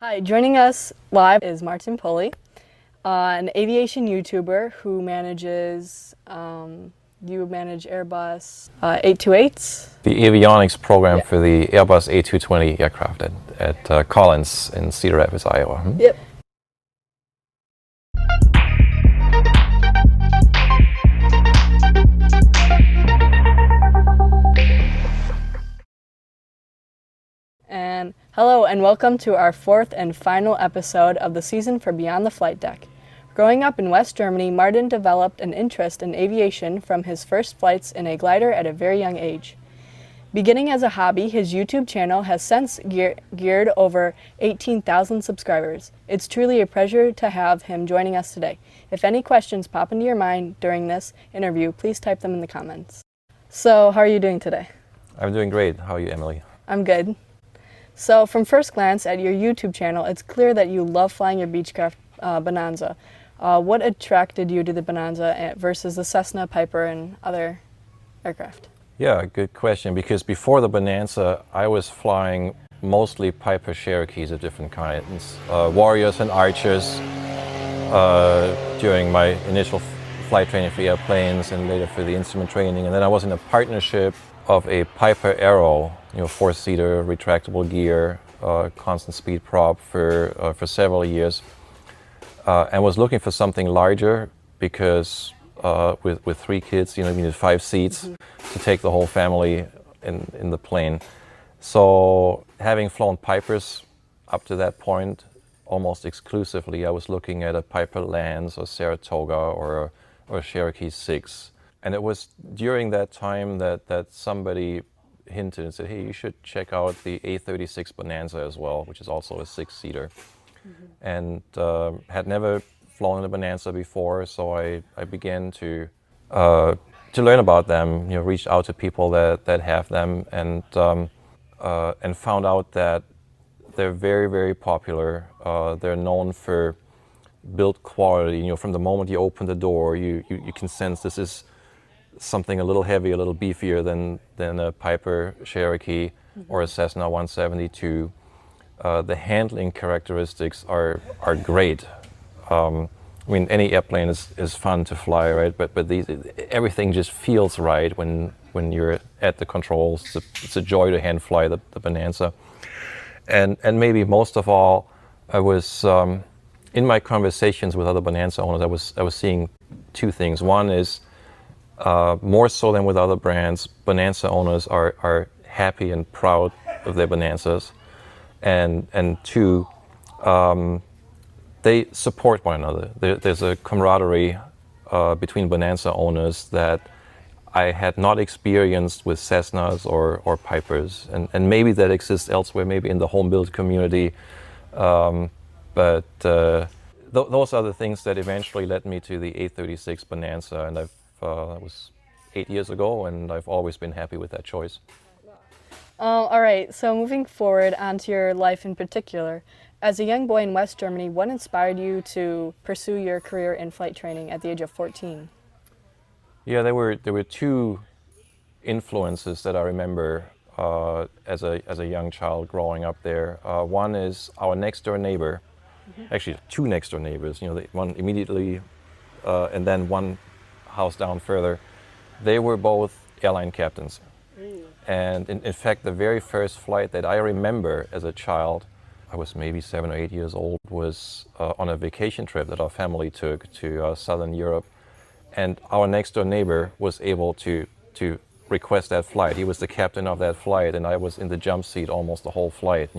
Hi, joining us live is Pauly, an aviation YouTuber who manages, you manage Airbus 828s. The Avionics program Yeah. for the Airbus A220 aircraft at Collins in Cedar Rapids, Iowa. Yep. And hello and welcome to our fourth and final episode of the season for Beyond the Flight Deck. Growing up in West Germany, Martin developed an interest in aviation from his first flights in a glider at a very young age. Beginning as a hobby, his YouTube channel has since geared over 18,000 subscribers. It's truly a pleasure to have him joining us today. If any questions pop into your mind during this interview, please type them in the comments. So, how are you doing today? I'm doing great. How are you, Emily? I'm good. So, from first glance at your YouTube channel, it's clear that you love flying your Beechcraft Bonanza. What attracted you to the Bonanza versus the Cessna, Piper, and other aircraft? Yeah, good question. Because before the Bonanza, I was flying mostly Piper Cherokees of different kinds, Warriors and Archers during my initial flight training for airplanes and later for the instrument training. And then I was in a partnership of a Piper Arrow, four-seater, retractable gear, constant speed prop for several years, and was looking for something larger because with three kids, you needed 5 seats to take the whole family in the plane. So having flown Pipers up to that point, almost exclusively, I was looking at a Piper Lance or Saratoga or a Cherokee 6. And it was during that time that somebody hinted and said, hey, you should check out the A36 Bonanza as well, which is also a 6-seater. And had never flown a Bonanza before, so I began to learn about them, reached out to people that have them, and found out that they're very, very popular. They're known for build quality. From the moment you open the door, you can sense this is something a little heavier, a little beefier than a Piper Cherokee or a Cessna 172. The handling characteristics are great. Any airplane is fun to fly, right? But everything just feels right when you're at the controls. It's a joy to hand fly the Bonanza. And maybe most of all, I was in my conversations with other Bonanza owners, I was seeing two things. One is more so than with other brands, Bonanza owners are happy and proud of their Bonanzas, and two, they support one another. There's a camaraderie between Bonanza owners that I had not experienced with Cessnas or Pipers, and maybe that exists elsewhere, maybe in the home build community, but those are the things that eventually led me to the A36 Bonanza, and that was 8 years ago, and I've always been happy with that choice. All right, so moving forward onto your life in particular, as a young boy in West Germany, what inspired you to pursue your career in flight training at the age of 14? Yeah, there were two influences that I remember as a young child growing up there. One is our next door neighbor, actually two next door neighbors. One immediately, and then one house down further. They were both airline captains. And in fact, the very first flight that I remember as a child, I was maybe 7 or 8 years old, was on a vacation trip that our family took to Southern Europe. And our next door neighbor was able to request that flight. He was the captain of that flight, and I was in the jump seat almost the whole flight.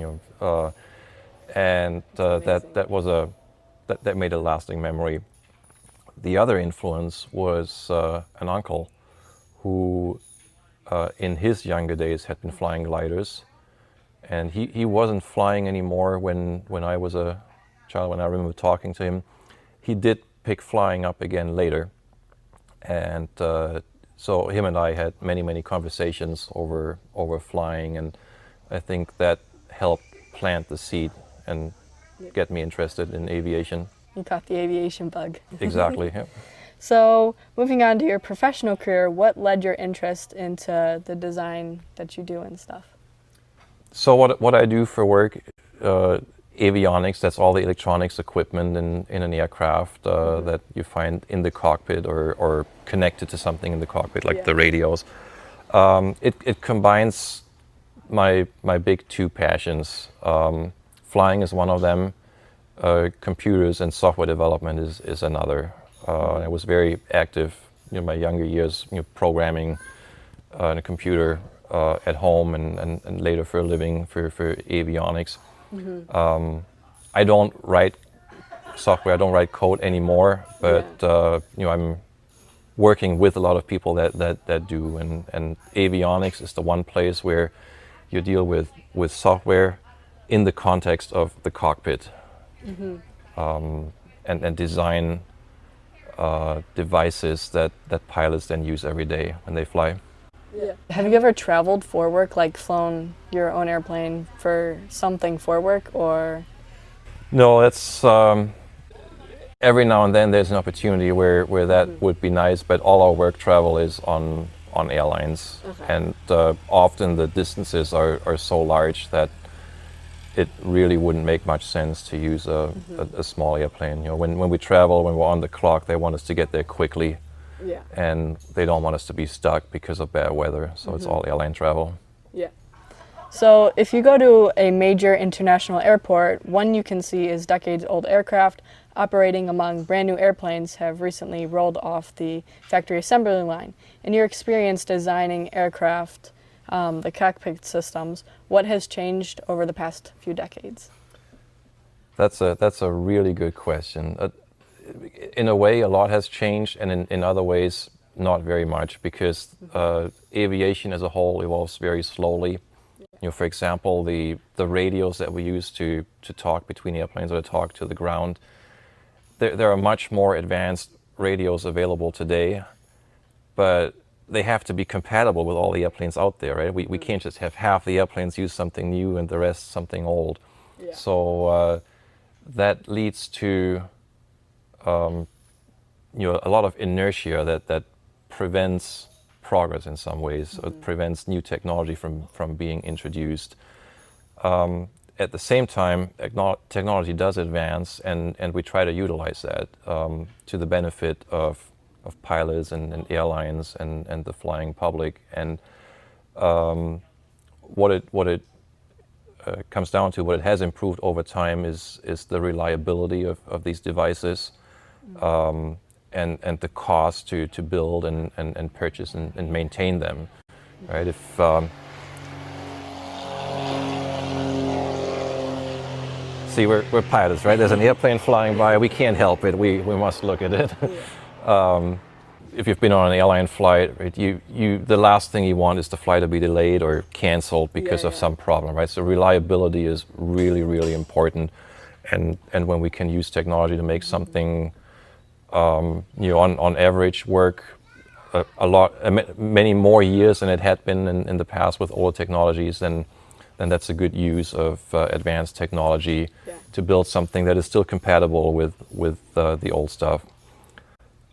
And that made a lasting memory. The other influence was an uncle who, in his younger days, had been flying gliders, and he wasn't flying anymore when I was a child. When I remember talking to him, he did pick flying up again later, and so him and I had many conversations over flying, and I think that helped plant the seed and get me interested in aviation. You caught the aviation bug. Exactly. Yeah. So, moving on to your professional career, what led your interest into the design that you do and stuff? So what I do for work, avionics, that's all the electronics equipment in an aircraft that you find in the cockpit or connected to something in the cockpit, like the radios. It combines my big two passions. Flying is one of them. Computers and software development is another. I was very active in my younger years, programming in a computer at home and later for a living for avionics. I don't write software, I don't write code anymore, but I'm working with a lot of people that do, and avionics is the one place where you deal with software in the context of the cockpit, and design devices that pilots then use every day when they fly. Yeah. Have you ever traveled for work, like flown your own airplane for something for work, or? No, that's every now and then there's an opportunity where that would be nice, but all our work travel is on airlines. Okay. And often the distances are so large that it really wouldn't make much sense to use a small airplane. When we travel, when we're on the clock, they want us to get there quickly. Yeah. And they don't want us to be stuck because of bad weather, so it's all airline travel. Yeah. So if you go to a major international airport, one you can see is decades-old aircraft operating among brand new airplanes have recently rolled off the factory assembly line. In your experience designing aircraft, the Cockpit Systems, what has changed over the past few decades? That's a really good question. In a way, a lot has changed, and in other ways, not very much, because aviation as a whole evolves very slowly. For example, the radios that we use to talk between airplanes or to talk to the ground, there are much more advanced radios available today, but they have to be compatible with all the airplanes out there, right? We can't just have half the airplanes use something new and the rest something old. Yeah. So that leads to a lot of inertia that prevents progress in some ways. It prevents new technology from being introduced. At the same time, technology does advance, and we try to utilize that to the benefit of pilots and airlines and the flying public. And what it comes down to, what it has improved over time is the reliability of these devices, and the cost to build and purchase and maintain them, right? If see, we're pilots, right? There's an airplane flying by, we can't help it, we must look at it. If you've been on an airline flight, right, the last thing you want is the flight to be delayed or canceled because of some problem, right? So reliability is really, really important, and when we can use technology to make something on average work many more years than it had been in the past with older technologies, then that's a good use of advanced technology to build something that is still compatible with the old stuff.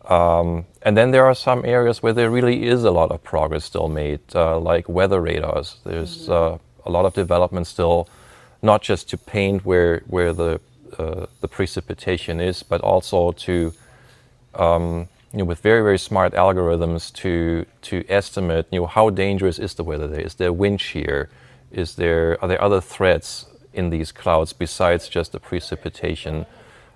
And then there are some areas where there really is a lot of progress still made, like weather radars. There's a lot of development still, not just to paint where the precipitation is, but also to with very, very smart algorithms to estimate, how dangerous is the weather there? Is there wind shear? Are there other threats in these clouds besides just the precipitation?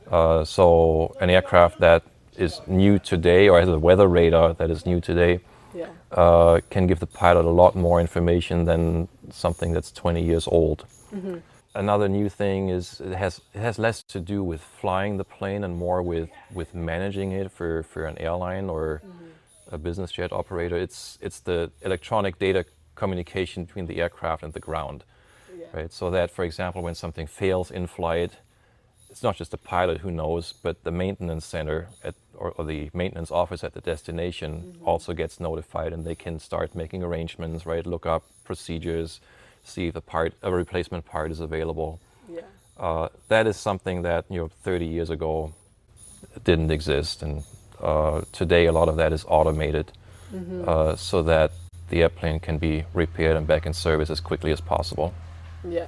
So an aircraft that is new today, or has a weather radar that is new today, can give the pilot a lot more information than something that's 20 years old. Another new thing is it has less to do with flying the plane and more with managing it for an airline or a business jet operator. It's the electronic data communication between the aircraft and the ground, right? So that, for example, when something fails in flight, it's not just the pilot who knows, but the maintenance center or the maintenance office at the destination also gets notified, and they can start making arrangements, right? Look up procedures, see if a replacement part is available. That is something that 30 years ago didn't exist, and today a lot of that is automated, so that the airplane can be repaired and back in service as quickly as possible. Yeah.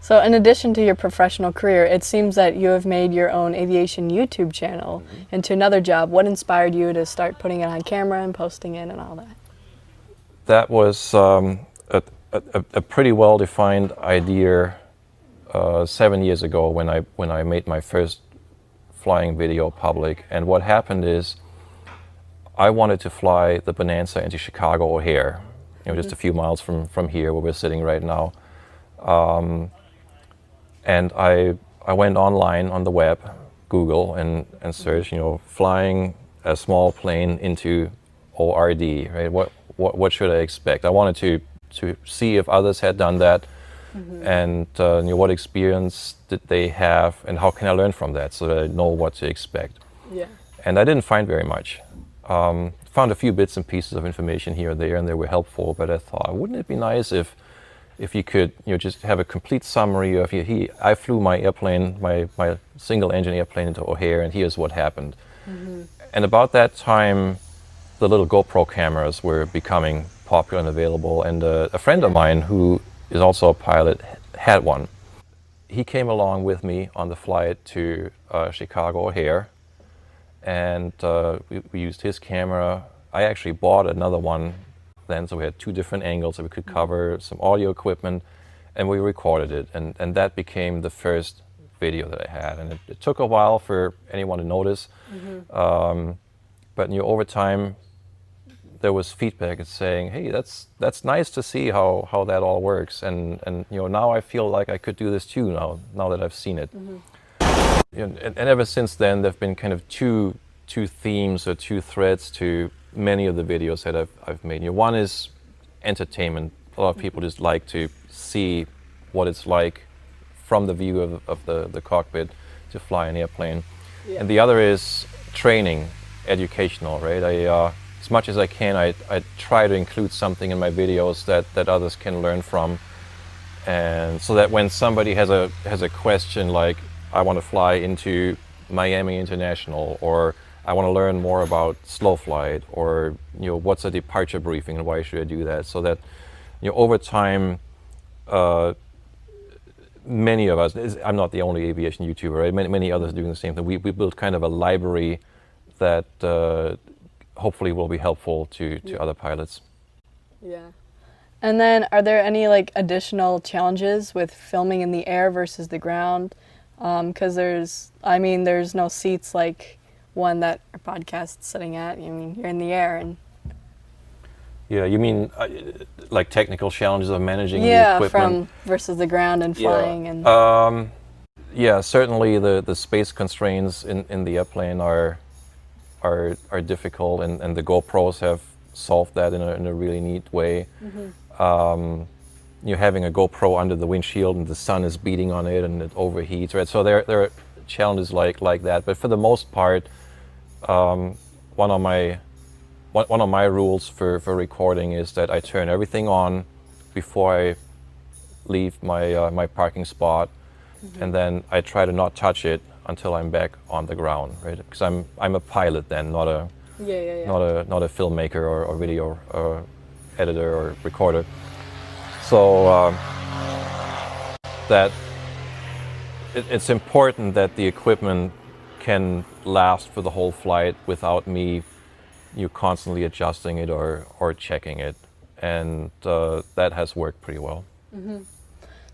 So in addition to your professional career, it seems that you have made your own aviation YouTube channel into another job. What inspired you to start putting it on camera and posting it and all that? That was a pretty well-defined idea 7 years ago when I made my first flying video public. And what happened is I wanted to fly the Bonanza into Chicago O'Hare, just a few miles from here where we're sitting right now. And I went online on the web, Google, and searched, flying a small plane into ORD, right? What should I expect? I wanted to see if others had done that, and what experience did they have, and how can I learn from that so that I know what to expect. Yeah. And I didn't find very much. Found a few bits and pieces of information here and there, and they were helpful. But I thought, wouldn't it be nice if you could, just have a complete summary of, I flew my airplane, my single-engine airplane into O'Hare, and here's what happened. And about that time, the little GoPro cameras were becoming popular and available, and a friend of mine who is also a pilot had one. He came along with me on the flight to Chicago O'Hare, and we used his camera. I actually bought another one then, so we had two different angles that we could cover, some audio equipment, and we recorded it, and that became the first video that I had. And it took a while for anyone to notice, but over time there was feedback saying, hey, that's nice to see how that all works, and now I feel like I could do this too now that I've seen it. And ever since then, there've been kind of two themes or two threads to many of the videos that I've made. One is entertainment. A lot of people just like to see what it's like from the view of the cockpit to fly an airplane. Yeah. And the other is training, educational, right? As much as I can, I try to include something in my videos that others can learn from, and so that when somebody has a question like, I want to fly into Miami International, or I want to learn more about slow flight, or what's a departure briefing and why should I do that, so that over time, many of us, I'm not the only aviation YouTuber, right? Many others are doing the same thing. We built kind of a library that hopefully will be helpful to other pilots. Yeah. And then are there any additional challenges with filming in the air versus the ground? Because there's no seats like one that our podcast's sitting at. You're in the air. And yeah, you mean like technical challenges of managing the equipment? Yeah, from versus the ground and flying. And yeah, certainly the space constraints in the airplane are difficult, and the GoPros have solved that in a really neat way. You're having a GoPro under the windshield and the sun is beating on it and it overheats, right? So there are challenges like that. But for the most part, one of my rules for recording is that I turn everything on before I leave my parking spot, and then I try to not touch it until I'm back on the ground, right? Because I'm a pilot then, not a filmmaker or video editor or recorder. So that it's important that the equipment can last for the whole flight without me constantly adjusting it or checking it, and that has worked pretty well.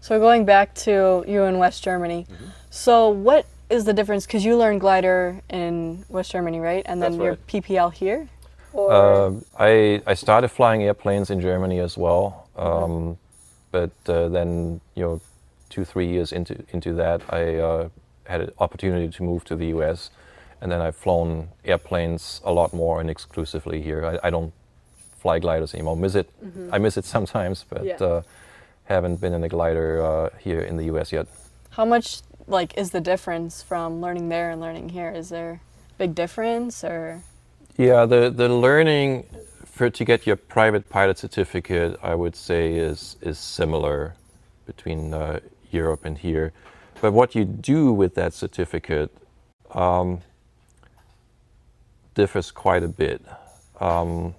So going back to you in West Germany, so what is the difference? Because you learned glider in West Germany, right? And then your PPL here? Or? I started flying airplanes in Germany as well. But then, 2-3 years into that, I had an opportunity to move to the US, and then I've flown airplanes a lot more and exclusively here. I don't fly gliders anymore. I miss it sometimes, but haven't been in a glider here in the US yet. How much is the difference from learning there and learning here? Is there a big difference, or? Yeah, the learning to get your private pilot certificate, I would say, is similar between Europe and here. But what you do with that certificate differs quite a bit. And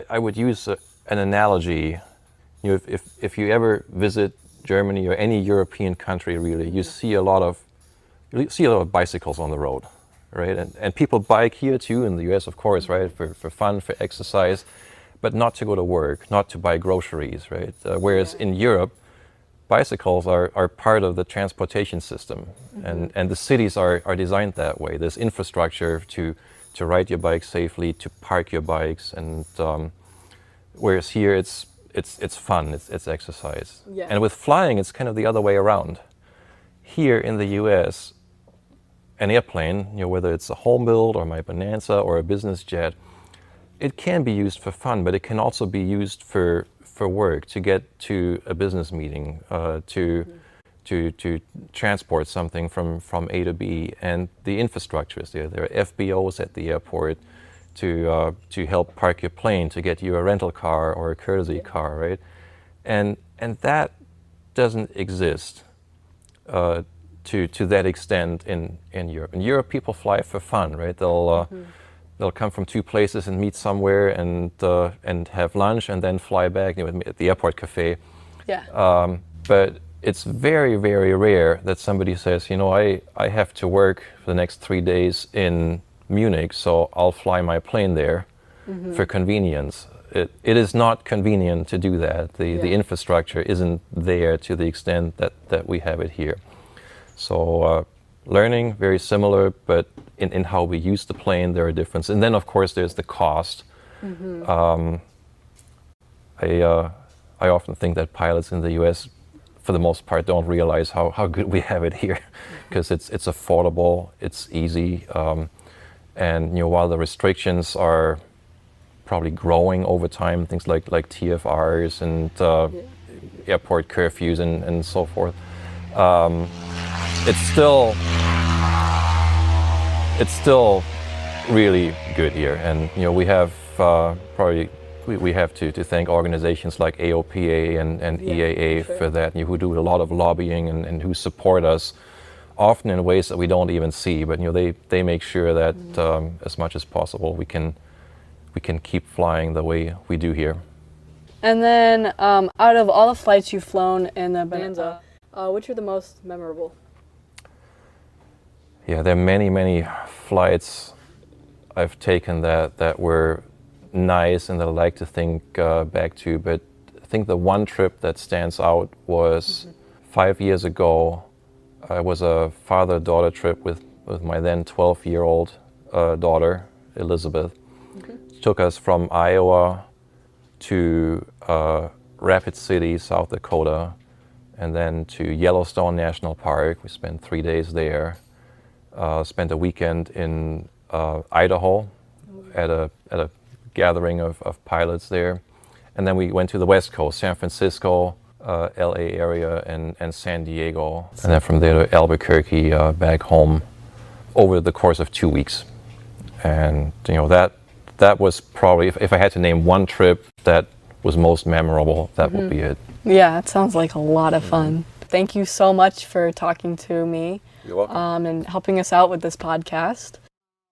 I would use an analogy. If you ever visit Germany or any European country really, you see a lot of bicycles on the road, right? And people bike here too in the US, of course, right? For fun, for exercise, but not to go to work, not to buy groceries, right? Whereas in Europe, bicycles are part of the transportation system, and the cities are designed that way. There's infrastructure to ride your bike safely, to park your bikes, and whereas here it's fun, it's exercise. Yeah. And with flying, it's kind of the other way around. Here in the US, an airplane, whether it's a home build or my Bonanza or a business jet, it can be used for fun, but it can also be used for work, to get to a business meeting, to transport something from A to B, and the infrastructure is there. There are FBOs at the airport to help park your plane, to get you a rental car or a courtesy car, right? And that doesn't exist to that extent in Europe. In Europe, people fly for fun, right? They'll come from two places and meet somewhere and have lunch and then fly back, at the airport cafe. Yeah. But it's very, very rare that somebody says, I have to work for the next 3 days in Munich, so I'll fly my plane there for convenience. It is not convenient to do that. The infrastructure isn't there to the extent that we have it here. So learning, very similar, but in how we use the plane, there are differences. And then, of course, there's the cost. I often think that pilots in the US, for the most part, don't realize how good we have it here, because it's affordable, it's easy, and while the restrictions are probably growing over time, things like TFRs and airport curfews and so forth, it's still really good here. And we have we have to thank organizations like AOPA and EAA for that, who do a lot of lobbying and who support us, often in ways that we don't even see. But they make sure that as much as possible we can keep flying the way we do here. And then, out of all the flights you've flown in the Bonanza, which are the most memorable? Yeah, there are many flights I've taken that were nice and that I like to think back to, but I think the one trip that stands out was 5 years ago. It was a father-daughter trip with my then 12-year-old daughter, Elizabeth. It took us from Iowa to Rapid City, South Dakota, and then to Yellowstone National Park. We spent 3 days there. Spent a weekend in Idaho at a gathering of pilots there. And then we went to the West Coast, San Francisco, LA area, and San Diego. And then from there to Albuquerque, back home over the course of 2 weeks. And that was probably, if I had to name one trip that was most memorable, that would be it. Yeah, it sounds like a lot of fun. Thank you so much for talking to me. You're welcome. And helping us out with this podcast.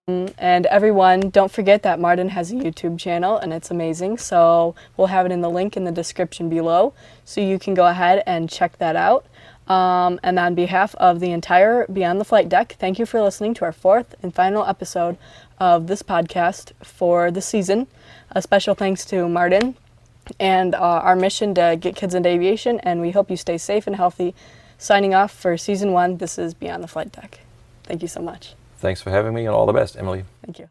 And everyone, don't forget that Martin has a YouTube channel and it's amazing. So we'll have it in the link in the description below, so you can go ahead and check that out. And on behalf of the entire Beyond the Flight Deck, thank you for listening to our fourth and final episode of this podcast for the season. A special thanks to Martin and our mission to get kids into aviation, and we hope you stay safe and healthy. Signing off for season 1, this is Beyond the Flight Deck. Thank you so much. Thanks for having me, and all the best, Emily. Thank you.